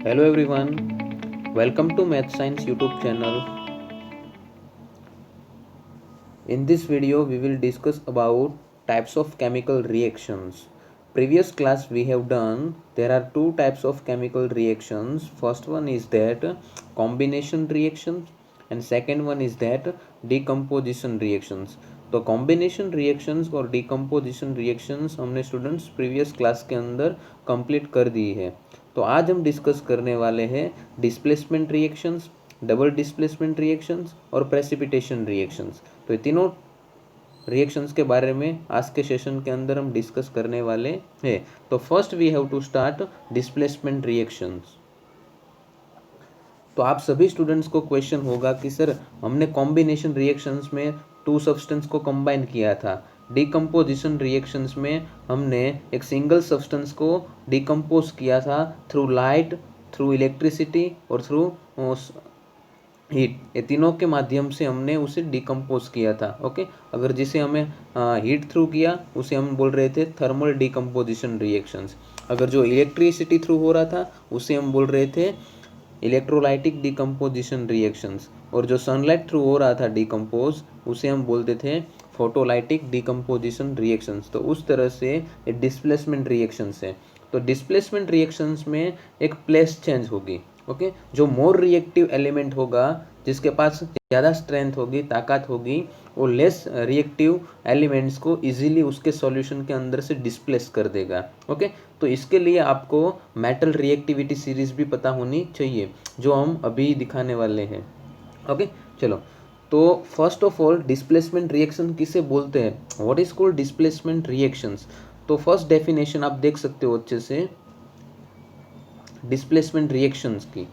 Hello everyone, welcome to Math Science YouTube channel. In this video we will discuss about types of chemical reactions. Previous class we have done there are two types of chemical reactions. First one is that combination reactions and second one is that decomposition reactions. तो combination reactions और decomposition reactions हमने students previous class के अंदर complete कर दी है. तो आज हम डिस्कस करने वाले हैं displacement reactions, double displacement reactions और प्रेसिपिटेशन रिएक्शंस. तो ये तीनों रिएक्शंस के बारे में आज के सेशन के अंदर हम डिस्कस करने वाले हैं. तो first we have to start displacement reactions. तो आप सभी स्टूडेंट्स को क्वेश्चन होगा कि सर हमने कॉम्बिनेशन रिएक्शंस में टू सब्सटेंस को कंबाइन किया था, डिकम्पोजिशन रिएक्शंस में हमने एक सिंगल सब्सटेंस को डिकम्पोज किया था थ्रू लाइट, थ्रू इलेक्ट्रिसिटी और थ्रू हीट. ये तीनों के माध्यम से हमने उसे डिकम्पोज किया था. ओके, अगर जिसे हमें हीट थ्रू किया उसे हम बोल रहे थे थर्मल डिकम्पोजिशन रिएक्शंस. अगर जो इलेक्ट्रिसिटी थ्रू हो रहा था उसे हम बोल रहे थे इलेक्ट्रोलाइटिक डिकम्पोजिशन रिएक्शंस. और जो सनलाइट थ्रू हो रहा था डिकम्पोज उसे हम बोलते थे फोटोलाइटिक डिकम्पोजिशन रिएक्शंस. तो उस तरह से ये डिस्प्लेसमेंट रिएक्शंस है. तो डिस्प्लेसमेंट रिएक्शंस में एक प्लेस चेंज होगी. ओके, जो मोर रिएक्टिव एलिमेंट होगा, जिसके पास ज़्यादा स्ट्रेंथ होगी, ताकत होगी, वो लेस रिएक्टिव एलिमेंट्स को इजीली उसके सॉल्यूशन के अंदर से डिस्प्लेस कर देगा. ओके, तो इसके लिए आपको मेटल रिएक्टिविटी सीरीज भी पता होनी चाहिए जो हम अभी दिखाने वाले हैं. ओके, चलो. तो first of all displacement reaction किसे बोलते हैं, what is called displacement reactions. तो फर्स्ट डेफिनेशन आप देख सकते हो अच्छे से डिस्प्लेसमेंट रिएक्शंस की.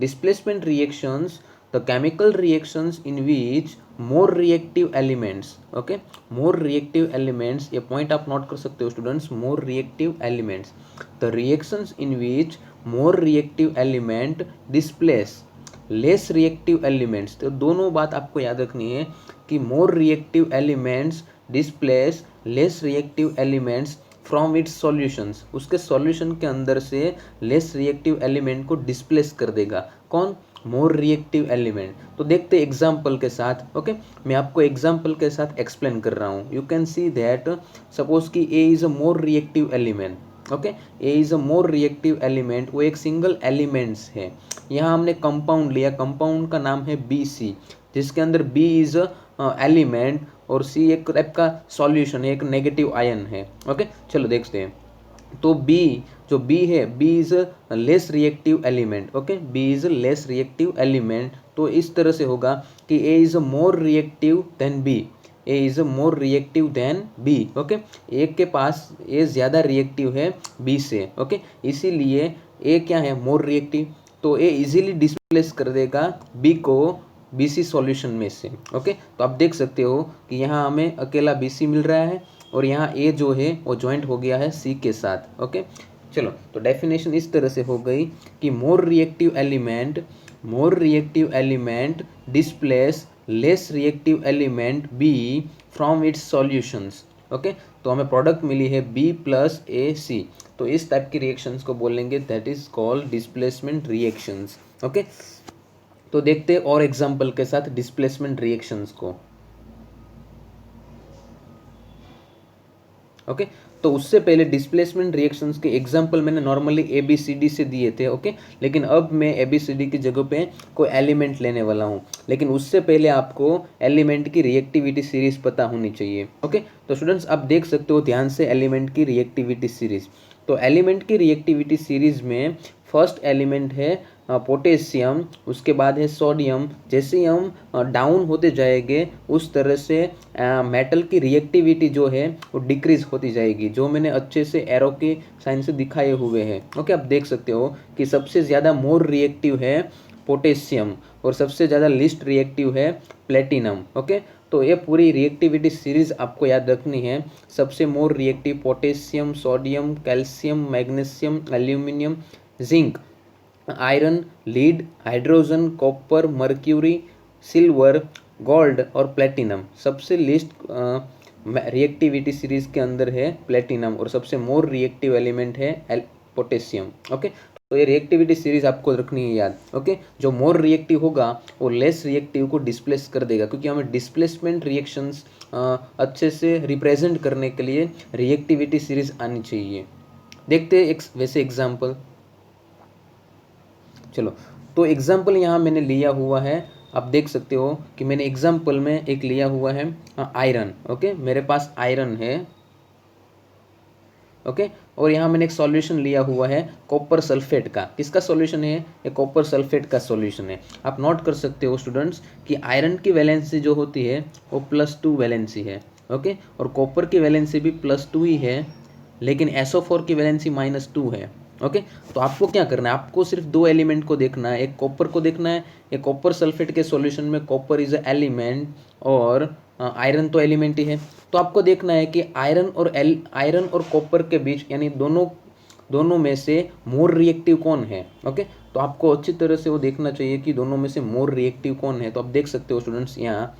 Displacement reactions the chemical reactions in which more reactive elements. Okay, more reactive elements, ये पॉइंट आप नोट कर सकते हो students. More reactive elements, the reactions in which more reactive element displace less reactive elements. तो दोनों बात आपको याद रखनी है कि more reactive elements displace less reactive elements from its solutions. उसके सॉल्यूशन के अंदर से लेस रिएक्टिव एलिमेंट को डिस्प्लेस कर देगा. कौन? मोर रिएक्टिव एलिमेंट. तो देखते एग्जाम्पल के साथ. ओके, मैं आपको एग्जाम्पल के साथ एक्सप्लेन कर रहा हूँ. You can see that suppose कि A is a more reactive element. Okay, A is a more reactive element, वो एक सिंगल एलिमेंट्स है. यहाँ हमने कंपाउंड लिया, कंपाउंड का नाम है बी सी, जिसके अंदर बी इज एलिमेंट और सी एक टाइप का सॉल्यूशन है, एक नेगेटिव आयन है. ओके, चलो देखते हैं. तो बी, जो बी है, B is less reactive element. Okay, B is less reactive element. तो इस तरह से होगा कि A is more reactive than B. A is more reactive than B. Okay, A के पास ए ज़्यादा रिएक्टिव है बी से. ओके, इसीलिए ए क्या है, मोर रिएक्टिव. तो ए इजीली डिस्प्लेस कर देगा बी को बीसी सॉल्यूशन में से. ओके, तो आप देख सकते हो कि यहाँ हमें अकेला बीसी मिल रहा है और यहाँ ए जो है वो ज्वाइंट हो गया है सी के साथ. ओके, चलो. तो डेफिनेशन इस तरह से हो गई कि more reactive element displace less reactive element B from its solutions. Okay, तो हमें प्रोडक्ट मिली है बी प्लस ए सी. तो इस टाइप की रिएक्शंस को बोलेंगे that is called displacement reactions. Okay, तो देखते हैं और एग्जांपल के साथ डिस्प्लेसमेंट रिएक्शंस को. ओके, तो उससे पहले डिस्प्लेसमेंट रिएक्शंस के एग्जांपल मैंने normally A B C D से दिए थे. ओके, लेकिन अब मैं ए बी सी डी की जगह पे कोई एलिमेंट लेने वाला हूँ. लेकिन उससे पहले आपको एलिमेंट की रिएक्टिविटी सीरीज पता होनी चाहिए. ओके, तो स्टूडेंट्स आप देख सकते हो ध्यान से एलिमेंट की रिएक्टिविटी सीरीज. तो एलिमेंट की रिएक्टिविटी सीरीज में फर्स्ट एलिमेंट है पोटेशियम, उसके बाद है सोडियम. जैसे ही हम डाउन होते जाएंगे उस तरह से मेटल की रिएक्टिविटी जो है वो डिक्रीज होती जाएगी, जो मैंने अच्छे से एरो के साइन से दिखाए हुए हैं. ओके, आप देख सकते हो कि सबसे ज़्यादा मोर रिएक्टिव है पोटेशियम और सबसे ज़्यादा लिस्ट रिएक्टिव है प्लेटिनम. ओके, तो ये पूरी रिएक्टिविटी सीरीज आपको याद रखनी है. सबसे more reactive potassium, sodium, calcium, magnesium, aluminium, zinc, iron, lead, hydrogen, copper, mercury, silver, gold और प्लेटिनम. सबसे लिस्ट रिएक्टिविटी सीरीज के अंदर है प्लेटिनम और सबसे मोर रिएक्टिव एलिमेंट है पोटेशियम. ओके, तो ये रिएक्टिविटी सीरीज आपको रखनी है याद। ओके, जो मोर रिएक्टिव होगा वो लेस रिएक्टिव को डिस्प्लेस कर देगा, क्योंकि हमें डिस्प्लेसमेंट रिएक्शंस अच्छे से रिप्रेजेंट करने के लिए रिएक्टिविटी सीरीज आनी चाहिए। देखते हैं वैसे एग्जाम्पल। चलो, तो एग्जाम्पल यहाँ मैंने लिया हुआ है, आप देख सकते हो कि मैंने एग्जाम्पल में एक लिया हुआ है आयरन। ओके, मेरे पास आयरन है। ओके, और यहाँ मैंने एक सॉल्यूशन लिया हुआ है कॉपर सल्फेट का। किसका सॉल्यूशन है? ये कॉपर सल्फेट का सॉल्यूशन है। आप नोट कर सकते हो स्टूडेंट्स कि आयरन की वैलेंसी जो होती है वो +2 वैलेंसी है। ओके, और कॉपर की वैलेंसी भी +2 ही है, लेकिन SO4 की वैलेंसी -2 है। ओके, तो आपको क्या करना है? आपको सिर्फ दो एलिमेंट को देखना है, एक कॉपर को देखना है। एक कॉपर सल्फेट के सॉल्यूशन में कॉपर इज अ एलिमेंट और आयरन तो एलिमेंट ही है। तो आपको देखना है कि आयरन और कॉपर के बीच, यानी दोनों में से मोर रिएक्टिव कौन है। ओके, तो आपको अच्छी तरह से वो देखना चाहिए कि दोनों में से मोर रिएक्टिव कौन है। तो आप देख सकते हो स्टूडेंट्स यहाँ।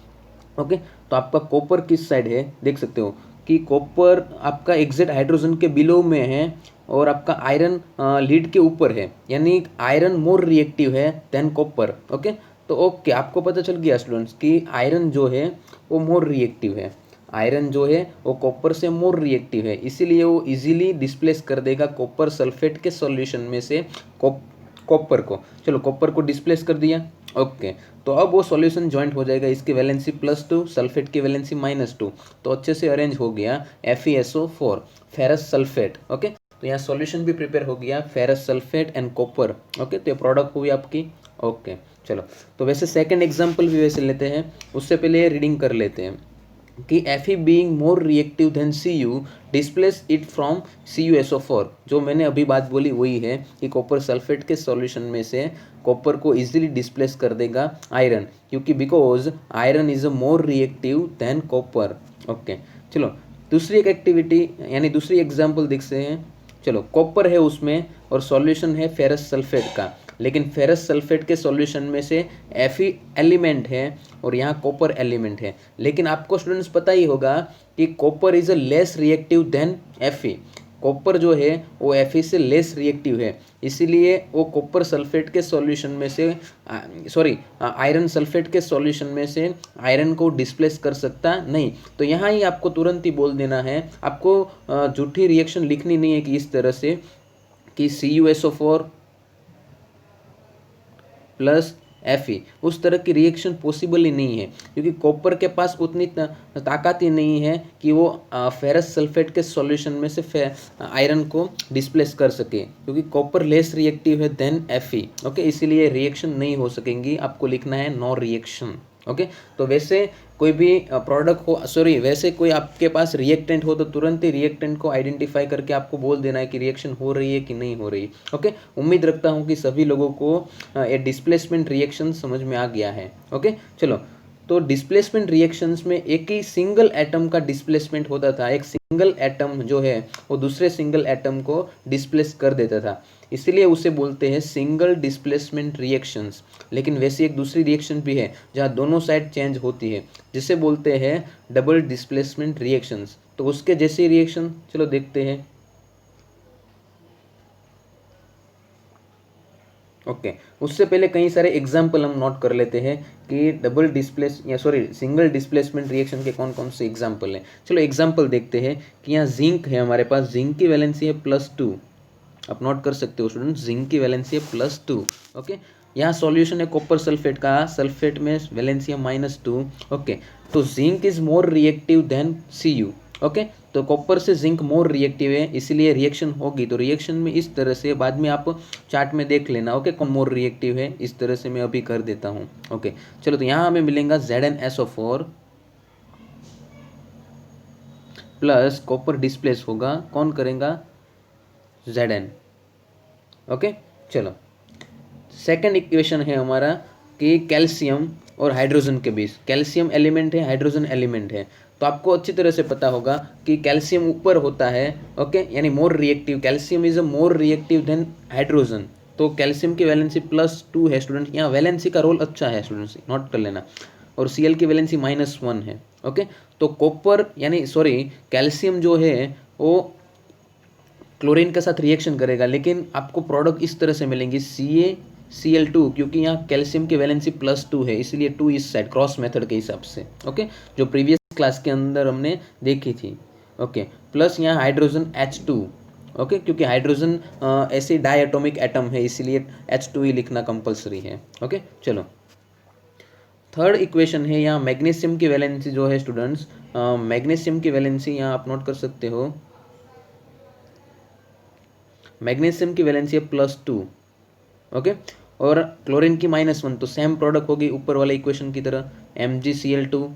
ओके, तो आपका कॉपर किस साइड है? देख सकते हो कि कॉपर आपका एग्जैक्ट हाइड्रोजन के बिलो में है और आपका आयरन लीड के ऊपर है, यानी आयरन मोर रिएक्टिव है देन कॉपर। ओके, तो ओके, आपको पता चल गया स्टूडेंट्स कि आयरन जो है वो मोर रिएक्टिव है। आयरन जो है वो कॉपर से मोर रिएक्टिव है, इसीलिए वो इजीली डिस्प्लेस कर देगा कॉपर सल्फेट के सॉल्यूशन में से कॉपर को। चलो, कॉपर को डिस्प्लेस कर दिया। ओके, तो अब वो सॉल्यूशन जॉइंट हो जाएगा, इसकी वैलेंसी +2, सल्फेट की वैलेंसी -2, तो अच्छे से अरेंज हो गया FeSO4 फेरस सल्फेट। ओके, तो यहाँ सॉल्यूशन भी प्रिपेयर हो गया, ferrous sulphate and copper. Okay, तो ये प्रोडक्ट हुई आपकी। ओके, चलो, तो वैसे सेकंड एग्जांपल भी वैसे लेते हैं, उससे पहले रीडिंग कर लेते हैं कि Fe being more reactive than Cu displace it from CuSO4। जो मैंने अभी बात बोली वही है कि कॉपर सल्फेट के सॉल्यूशन में से कॉपर को इजीली डिस्प्लेस कर देगा आयरन, क्योंकि because iron is a more reactive than copper. Okay, चलो दूसरी एक एक्टिविटी यानी दूसरी एग्जांपल देखते हैं। चलो, कॉपर है उसमें और सॉल्यूशन है फेरस सल्फेट का, लेकिन फेरस सल्फेट के सॉल्यूशन में से Fe एलिमेंट है और यहाँ कॉपर एलिमेंट है। लेकिन आपको स्टूडेंट्स पता ही होगा कि copper is a less reactive than Fe। Copper जो है वो Fe से लेस रिएक्टिव है, इसीलिए वो कॉपर सल्फेट के सॉल्यूशन में से आयरन सल्फेट के सॉल्यूशन में से आयरन को डिस्प्लेस कर सकता नहीं। तो यहाँ ही आपको तुरंत ही बोल देना है, आपको झूठी रिएक्शन लिखनी नहीं है कि इस तरह से कि CuSO4 + Fe, उस तरह की रिएक्शन पॉसिबल ही नहीं है, क्योंकि कॉपर के पास उतनी ताकत ही नहीं है कि वो फेरस सल्फेट के सॉल्यूशन में से आयरन को डिस्प्लेस कर सके, क्योंकि कॉपर लेस रिएक्टिव है देन Fe। ओके, इसीलिए रिएक्शन नहीं हो सकेंगी, आपको लिखना है नो रिएक्शन। ओके, तो वैसे कोई भी प्रोडक्ट हो, वैसे कोई आपके पास रिएक्टेंट हो तो तुरंत ही रिएक्टेंट को आइडेंटिफाई करके आपको बोल देना है कि रिएक्शन हो रही है कि नहीं हो रही। ओके, उम्मीद रखता हूँ कि सभी लोगों को ये डिस्प्लेसमेंट रिएक्शन समझ में आ गया है। ओके, चलो, तो डिस्प्लेसमेंट रिएक्शंस में एक ही सिंगल एटम का डिस्प्लेसमेंट होता था, एक सिंगल एटम जो है वो दूसरे सिंगल एटम को डिस्प्लेस कर देता था, इसलिए उसे बोलते हैं सिंगल डिस्प्लेसमेंट रिएक्शंस। लेकिन वैसी एक दूसरी रिएक्शन भी है जहाँ दोनों साइड चेंज होती है, जिसे बोलते हैं डबल डिस्प्लेसमेंट रिएक्शंस। तो उसके जैसी रिएक्शन चलो देखते हैं। ओके, उससे पहले कई सारे एग्जाम्पल हम नोट कर लेते हैं कि सिंगल डिस्प्लेसमेंट रिएक्शन के कौन कौन से एग्जाम्पल हैं। चलो एग्जाम्पल देखते हैं कि यहाँ जिंक है हमारे पास, जिंक की वैलेंसी है +2। आप नोट कर सकते हो स्टूडेंट, जिंक की वैलेंसी है +2। ओके, यहाँ सॉल्यूशन है कॉपर सल्फेट का, सल्फेट में वैलेंसी है -2। ओके, तो zinc is more reactive then Cu। Okay, तो कॉपर से जिंक मोर रिएक्टिव है, इसलिए रिएक्शन होगी। तो रिएक्शन में इस तरह से बाद में आप चार्ट में देख लेना। ओके, कौन मोर रिएक्टिव है, इस तरह से मैं अभी कर देता हूँ। ओके, चलो, तो यहाँ हमें मिलेगा ZnSO4 प्लस कॉपर डिस्प्लेस होगा, कौन करेगा? Zn। ओके, चलो, सेकेंड इक्वेशन है हमारा कि कैल्शियम और हाइड्रोजन के बीच, कैल्शियम एलिमेंट है, हाइड्रोजन एलिमेंट है। तो आपको अच्छी तरह से पता होगा कि कैल्शियम ऊपर होता है। ओके, यानी more reactive, calcium is a more reactive then hydrogen. तो कैल्शियम की वैलेंसी +2 है स्टूडेंट, यहाँ वैलेंसी का रोल अच्छा है स्टूडेंट्स, नोट कर लेना। और Cl की वैलेंसी -1 है। ओके, तो कॉपर यानी कैल्शियम जो है वो क्लोरीन के साथ रिएक्शन करेगा, लेकिन आपको प्रोडक्ट इस तरह से मिलेंगी CaCl2, क्योंकि यहाँ कैल्शियम की वैलेंसी +2 है, इसलिए 2 इस साइड क्रॉस मेथड के हिसाब से। ओके, जो प्रीवियस क्लास के अंदर हमने देखी थी। ओके, प्लस यहाँ हाइड्रोजन H2। ओके, क्योंकि हाइड्रोजन ऐसे डायटोमिक एटम है, इसलिए H2 ही लिखना कंपलसरी है। ओके, चलो थर्ड इक्वेशन है यहाँ मैग्नीशियम की वैलेंसी जो है स्टूडेंट्स, मैग्नीशियम की वैलेंसी यहाँ आप नोट कर सकते हो, मैग्नीशियम की वैलेंसी है +2। ओके, और क्लोरीन की -1, तो सेम प्रोडक्ट होगी ऊपर वाले इक्वेशन की तरह, MgCl2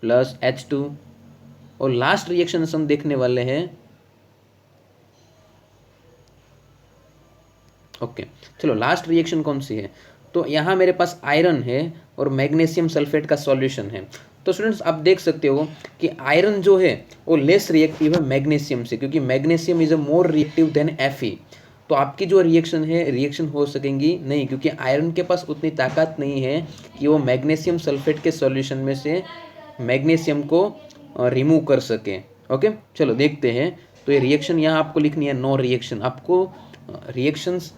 + H2। और लास्ट रिएक्शन हम देखने वाले हैं। ओके, चलो लास्ट रिएक्शन कौन सी है, तो यहाँ मेरे पास आयरन है और मैग्नीशियम सल्फेट का सॉल्यूशन है। तो स्टूडेंट्स आप देख सकते हो कि आयरन जो है वो लेस रिएक्टिव है मैग्नीशियम से, क्योंकि magnesium is a more reactive then Fe। तो आपकी जो रिएक्शन है, रिएक्शन हो सकेंगी नहीं, क्योंकि आयरन के पास उतनी ताकत नहीं है कि वो मैग्नीशियम सल्फेट के सॉल्यूशन में से मैग्नीशियम को रिमूव कर सके। ओके, चलो देखते हैं। तो ये रिएक्शन यहाँ आपको लिखनी है, नो रिएक्शन, आपको रिएक्शंस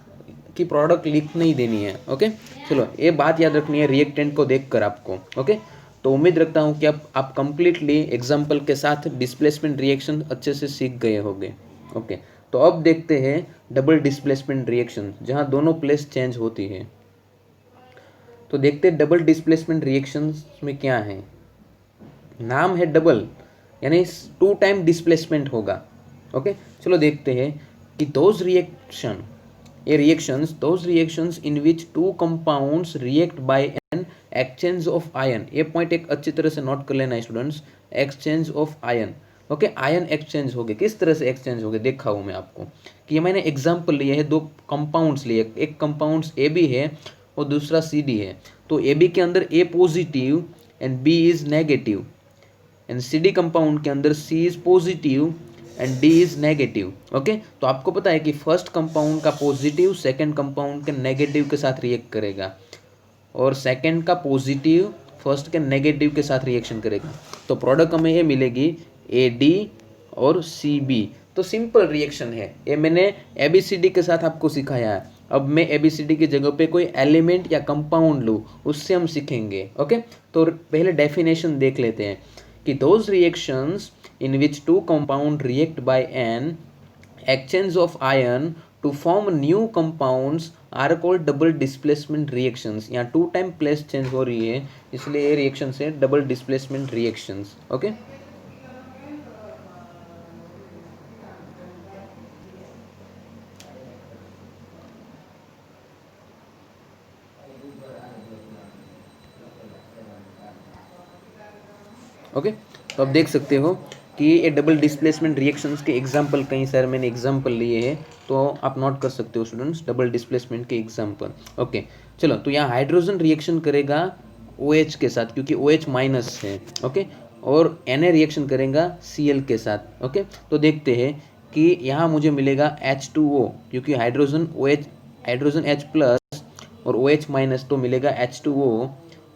की प्रोडक्ट लिख नहीं देनी है। ओके, चलो ये बात याद रखनी है रिएक्टेंट को देखकर आपको। ओके, तो उम्मीद रखता हूँ कि आप कंप्लीटली एग्जाम्पल के साथ डिस्प्लेसमेंट रिएक्शन अच्छे से सीख गए होंगे। ओके, तो अब देखते हैं डबल डिस्प्लेसमेंट रिएक्शन, जहाँ दोनों प्लेस चेंज होती है। तो देखते हैं डबल डिस्प्लेसमेंट रिएक्शन में क्या है। नाम है डबल, यानी 2 टाइम डिस्प्लेसमेंट होगा। ओके, चलो देखते हैं कि those reactions in which two compounds react by an exchange of ion। ये पॉइंट एक अच्छी तरह से नोट कर लेना है students, exchange of ion. Okay, ion exchange हो गए, किस तरह से एक्सचेंज हो गए देखा हूँ मैं आपको कि ये मैंने एग्जाम्पल लिए है, 2 कंपाउंड्स लिए, एक कंपाउंड्स AB है और दूसरा CD है। तो AB के अंदर A positive and B is negative, and CD compound के अंदर C is positive and D is negative. Okay, तो आपको पता है कि फर्स्ट कंपाउंड का पॉजिटिव सेकंड कंपाउंड के नेगेटिव के साथ रिएक्ट करेगा, और सेकंड का पॉजिटिव फर्स्ट के नेगेटिव के साथ रिएक्शन करेगा। तो प्रोडक्ट हमें ये मिलेगी AD और CB। तो सिंपल रिएक्शन है ये, मैंने ABCD के साथ आपको सिखाया है। अब मैं ABCD की जगह पे कोई एलिमेंट या कंपाउंड लूँ, उससे हम सीखेंगे। ओके, तो पहले डेफिनेशन देख लेते हैं कि those reactions in which two compounds react by an exchange of ion to form new compounds are called double displacement reactions। यहाँ 2 टाइम प्लेस चेंज हो रही है, इसलिए ये रिएक्शन है double displacement reactions. Okay, okay, तो आप देख सकते हो कि ये डबल डिस्प्लेसमेंट रिएक्शंस के एग्जाम्पल कई सारे मैंने एग्जाम्पल लिए हैं, तो आप नोट कर सकते हो स्टूडेंट्स डबल डिस्प्लेसमेंट के एग्जाम्पल। ओके, चलो तो यहाँ हाइड्रोजन रिएक्शन करेगा OH के साथ, क्योंकि OH माइनस है। ओके, और Na रिएक्शन करेगा Cl के साथ। ओके, तो देखते हैं कि यहाँ मुझे मिलेगा H2O, क्योंकि हाइड्रोजन H प्लस और OH माइनस, तो मिलेगा H2O,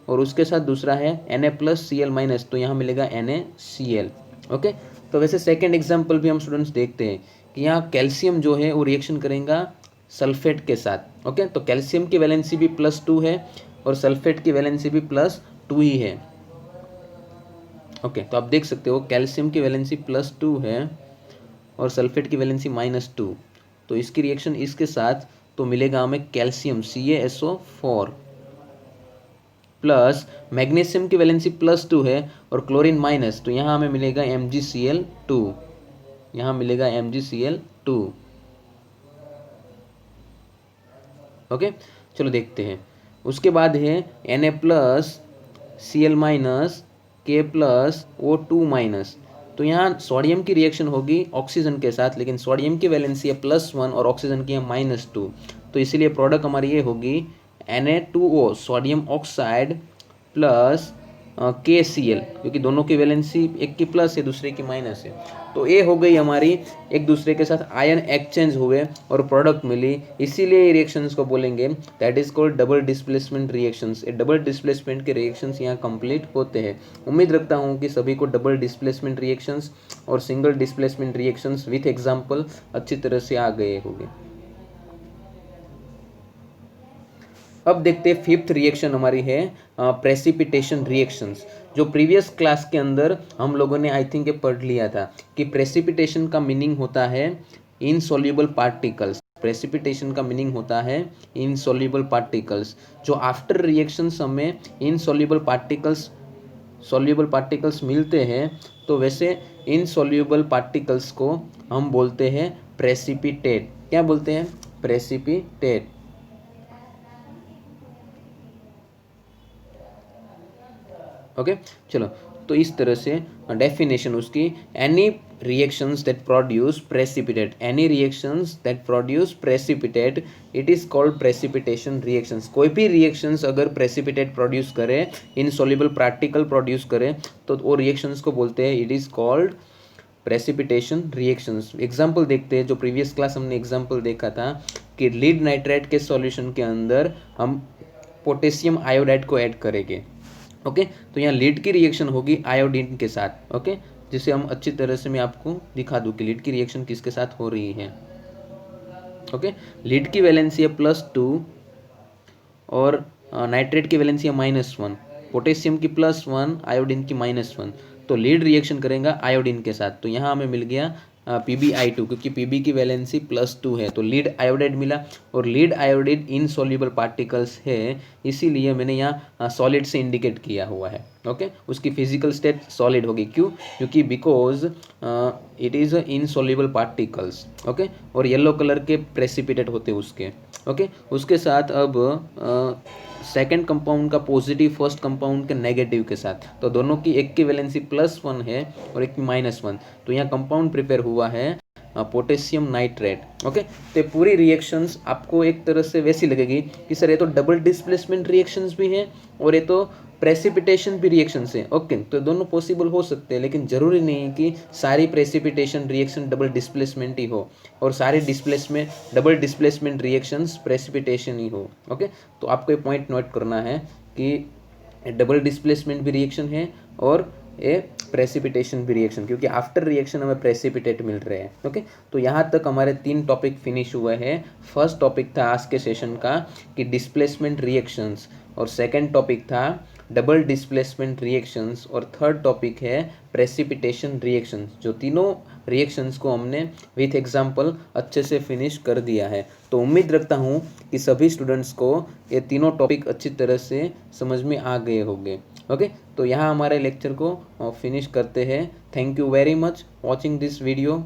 और उसके साथ दूसरा है Na+Cl-, तो यहाँ मिलेगा NaCl। ओके, तो वैसे सेकंड एग्जांपल भी हम स्टूडेंट्स देखते हैं कि यहाँ कैल्शियम जो है वो रिएक्शन करेगा सल्फेट के साथ। ओके, तो कैल्शियम की वैलेंसी भी +2 है और सल्फेट की वैलेंसी भी +2 ही है। ओके, तो आप देख सकते हो कैल्शियम की वैलेंसी +2 है और सल्फेट की वैलेंसी -2, तो इसकी रिएक्शन इसके साथ, तो मिलेगा हमें कैल्शियम CaSO4 प्लस मैग्नीशियम की वैलेंसी +2 है और क्लोरीन माइनस, तो यहाँ हमें मिलेगा MgCl2, यहाँ मिलेगा MgCl2। ओके, चलो देखते हैं। उसके बाद है Na+Cl- K+O2-, तो यहाँ सोडियम की रिएक्शन होगी ऑक्सीजन के साथ, लेकिन सोडियम की वैलेंसी है +1 और ऑक्सीजन की है -2, तो इसीलिए प्रोडक्ट हमारी ये होगी Na2O sodium oxide plus KCl, क्योंकि दोनों की वैलेंसी एक की प्लस है दूसरे की माइनस है। तो ये हो गई हमारी एक दूसरे के साथ आयन एक्सचेंज हुए और प्रोडक्ट मिली, इसीलिए रिएक्शंस को बोलेंगे that is called double displacement reactions. ये डबल डिस्प्लेसमेंट के रिएक्शंस यहाँ कंप्लीट होते हैं। उम्मीद रखता हूँ कि सभी को डबल डिस्प्लेसमेंट रिएक्शंस और single displacement reactions with example अच्छी तरह से आ गए होंगे। अब देखते हैं फिफ्थ रिएक्शन हमारी है प्रेसिपिटेशन रिएक्शंस। जो प्रीवियस क्लास के अंदर हम लोगों ने आई थिंक पढ़ लिया था कि प्रेसिपिटेशन का मीनिंग होता है इनसॉल्युबल पार्टिकल्स। प्रेसिपिटेशन का मीनिंग होता है इनसॉल्युबल पार्टिकल्स। जो आफ्टर रिएक्शंस हमें इनसॉल्युबल पार्टिकल्स मिलते हैं, तो वैसे इनसॉल्युबल पार्टिकल्स को हम बोलते हैं प्रेसिपिटेट। क्या बोलते हैं? प्रेसिपिटेट। ओके चलो, तो इस तरह से डेफिनेशन उसकी, any reactions that produce precipitate, any reactions that produce precipitate, it is called precipitation reactions. कोई भी रिएक्शंस अगर प्रेसिपिटेट प्रोड्यूस करे, इनसॉल्युबल पार्टिकल प्रोड्यूस करे, तो वो रिएक्शंस को बोलते हैं it is called precipitation reactions. Example देखते हैं, जो प्रीवियस क्लास हमने एग्जाम्पल देखा था कि लीड नाइट्रेट के सॉल्यूशन के अंदर हम पोटेशियम आयोडाइड को ऐड करेंगे। ओके तो यहाँ लीड की रिएक्शन होगी आयोडीन के साथ। ओके जिसे हम अच्छी तरह से मैं आपको दिखा दूँ कि लीड की रिएक्शन किसके साथ हो रही है। ओके लीड की वैलेंसी है +2 और नाइट्रेट की वैलेंसी है -1, पोटेशियम की +1, आयोडीन की -1। तो लीड रिएक्शन करेगा आयोडीन के साथ, तो यहाँ हमें मिल गया PbI2, क्योंकि Pb की वैलेंसी +2 है, तो लीड आयोडाइड मिला। और लीड आयोडाइड इनसॉल्युबल पार्टिकल्स है, इसीलिए मैंने यहाँ सॉलिड से इंडिकेट किया हुआ है। ओके उसकी फिजिकल स्टेट सॉलिड होगी, क्यों? क्योंकि because it is insoluble particles. Okay और येलो कलर के प्रेसिपिटेट होते उसके। ओके उसके साथ अब सेकेंड कंपाउंड का पॉजिटिव फर्स्ट कंपाउंड के नेगेटिव के साथ, तो दोनों की एक की वैलेंसी +1 है और एक की -1, तो यहाँ कंपाउंड प्रिपेयर हुआ है पोटेशियम नाइट्रेट। ओके तो पूरी रिएक्शंस आपको एक तरह से वैसी लगेगी कि सर ये तो डबल डिस्प्लेसमेंट रिएक्शंस भी हैं और ये तो प्रेसिपिटेशन भी रिएक्शंस हैं। ओके तो दोनों पॉसिबल हो सकते हैं, लेकिन ज़रूरी नहीं है कि सारी प्रेसिपिटेशन रिएक्शन डबल डिस्प्लेसमेंट ही हो और सारी डबल डिस्प्लेसमेंट रिएक्शंस प्रेसिपिटेशन ही हो। ओके तो आपको ये पॉइंट नोट करना है कि डबल डिस्प्लेसमेंट भी रिएक्शन है और ए प्रेसिपिटेशन भी रिएक्शन, क्योंकि आफ्टर रिएक्शन हमें प्रेसिपिटेट मिल रहे हैं। ओके तो यहाँ तक हमारे 3 टॉपिक फिनिश हुए हैं। फर्स्ट टॉपिक था आज के सेशन का कि डिस्प्लेसमेंट रिएक्शंस, और सेकंड टॉपिक था डबल डिस्प्लेसमेंट रिएक्शंस, और थर्ड टॉपिक है प्रेसिपिटेशन रिएक्शंस। जो तीनों रिएक्शंस को हमने विथ एग्जांपल अच्छे से फिनिश कर दिया है। तो उम्मीद रखता हूँ कि सभी स्टूडेंट्स को ये तीनों टॉपिक अच्छी तरह से समझ में आ गए होंगे। ओके तो यहाँ हमारे लेक्चर को फिनिश करते हैं। Thank you very much watching this video.